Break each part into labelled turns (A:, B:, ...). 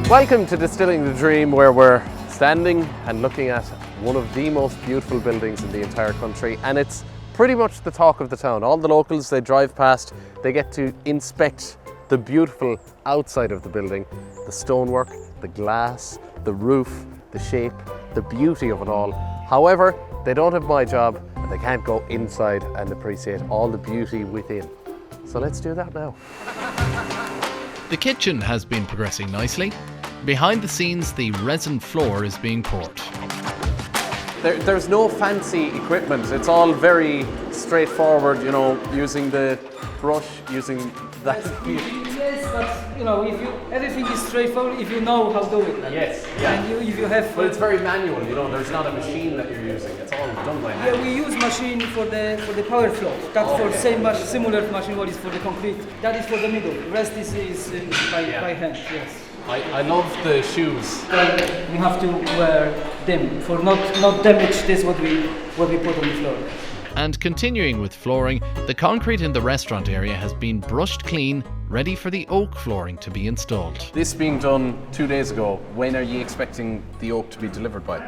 A: Welcome to Distilling the Dream, where we're standing and looking at one of the most beautiful buildings in the entire country, and it's pretty much the talk of the town. All the locals, they drive past, they get to inspect the beautiful outside of the building, the stonework, the glass, the roof, the shape, the beauty of it all. However, they don't have my job and they can't go inside and appreciate all the beauty within. So let's do that now.
B: The kitchen has been progressing nicely. Behind the scenes, the resin floor is being poured.
A: There's no fancy equipment. It's all very straightforward, you know, using the brush, using that.
C: Yes, but you know, if you everything is straightforward if you know how to do it.
A: Yes, yeah.
C: And if you have.
A: But it's very manual, you know. There's not a machine that you're using. It's all done by hand.
C: Yeah, we use machine for the power flow. That's for similar machine what is for the concrete. That is for the middle. The rest is by hand. Yes.
A: I love the shoes.
C: We have to wear them for not damage this what we put on the floor.
B: And continuing with flooring, the concrete in the restaurant area has been brushed clean, ready for the oak flooring to be installed.
A: This being done 2 days ago, when are you expecting the oak to be delivered by?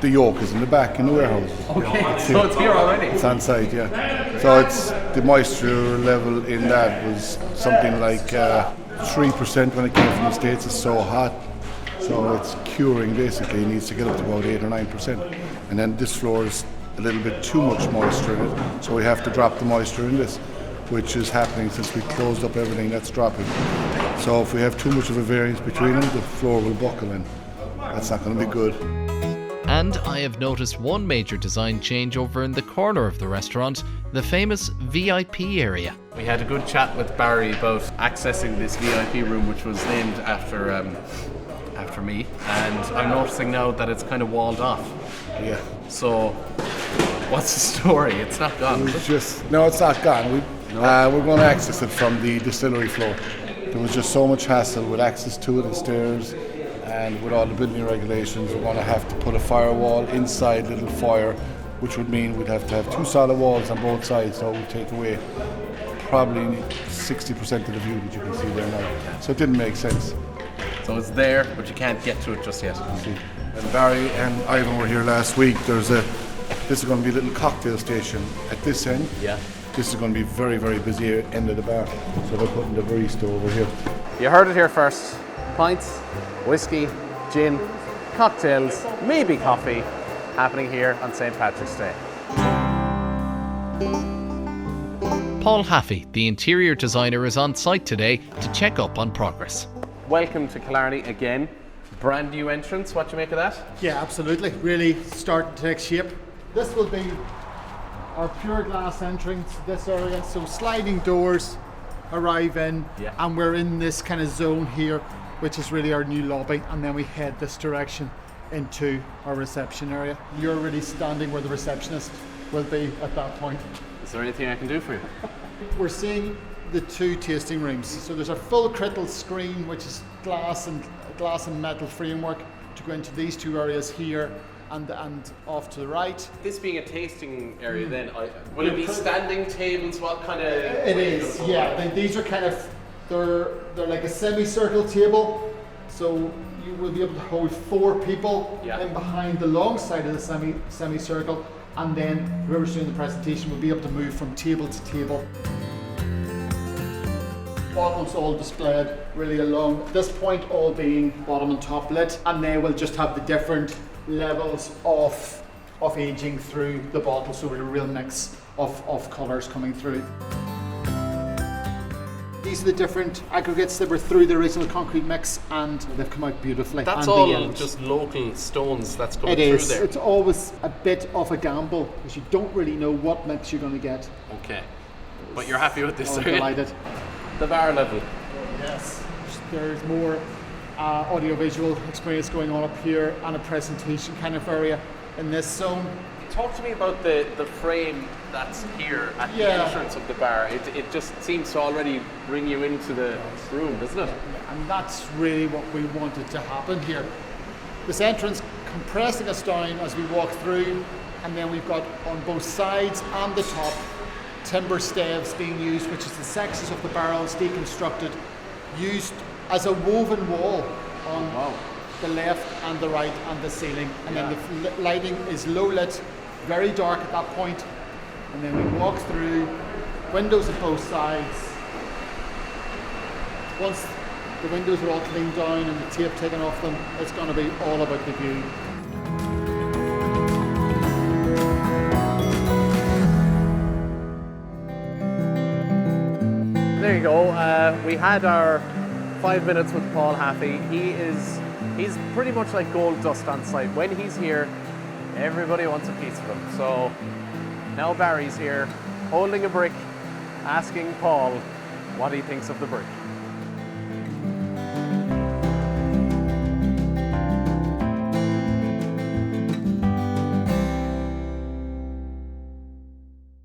D: The oak is in the back in the warehouse.
A: Okay, so it's here already?
D: It's on site, yeah. So it's the moisture level in that was something like 3% when it came from the States. It's so hot. So it's curing basically. It needs to get up to about 8 or 9%. And then this floor is a little bit too much moisture in it. So we have to drop the moisture in this, which is happening since we closed up everything. That's dropping. So if we have too much of a variance between them, the floor will buckle in. That's not going to be good.
B: And I have noticed one major design change over in the corner of the restaurant, the famous VIP area.
A: We had a good chat with Barry about accessing this VIP room, which was named after me, and I'm noticing now that it's kind of walled off.
D: Yeah.
A: So, what's the story? It's not gone.
D: No, it's not gone. We're going to access it from the distillery floor. There was just so much hassle with access to it, the stairs, and with all the building regulations, we're going to have to put a firewall inside Little Foyer, which would mean we'd have to have 2 solid walls on both sides, so it would take away probably 60% of the view that you can see there now. So it didn't make sense.
A: So it's there, but you can't get to it just yet.
D: And Barry and Ivan were here last week. This is going to be a little cocktail station at this end.
A: Yeah.
D: This is going to be very, very busy end of the bar. So they're putting the barista over here.
A: You heard it here first. Pints, whiskey, gin, cocktails, maybe coffee, happening here on St. Patrick's Day.
B: Paul Haffey, the interior designer, is on site today to check up on progress.
A: Welcome to Killarney again. Brand new entrance. What do you make of that?
E: Yeah, absolutely. Really starting to take shape. This will be our pure glass entrance to this area. So sliding doors arrive in, and we're in this kind of zone here, which is really our new lobby. And then we head this direction into our reception area. You're really standing where the receptionist will be at that point.
A: Is there anything I can do for you?
E: We're seeing the 2 tasting rooms. So there's a full crystal screen, which is glass and metal framework, to go into these 2 areas here and off to the right.
A: This being a tasting area, then will it be standing tables? What kind of?
E: It is, yeah. These are kind of they're like a semicircle table, so you will be able to hold 4 people in behind the long side of the semicircle, and then whoever's doing the presentation will be able to move from table to table. Bottles all displayed really along this point, all being bottom and top lit, and they will just have the different levels of aging through the bottle, so a real mix of colours coming through. These are the different aggregates that were through the original concrete mix, and they've come out beautifully.
A: That's all just local stones that's coming through there.
E: It's always a bit of a gamble because you don't really know what mix you're going to get.
A: Okay, but you're happy with this?
E: I'm delighted.
A: The bar level.
E: Yes, there's more audio-visual experience going on up here, and a presentation kind of area in this zone.
A: Talk to me about the frame that's here at the entrance of the bar. It just seems to already bring you into the room, doesn't it?
E: And that's really what we wanted to happen here. This entrance compressing us down as we walk through, and then we've got on both sides and the top timber staves being used, which is the sections of the barrels deconstructed, used as a woven wall on the left and the right and the ceiling, and then the lighting is low lit, very dark at that point, and then we walk through, windows at both sides. Once the windows are all cleaned down and the tape taken off them, it's going to be all about the view.
A: There you go. We had our 5 minutes with Paul Haffey. He's pretty much like gold dust on site. When he's here, everybody wants a piece of him. So now Barry's here, holding a brick, asking Paul what he thinks of the brick.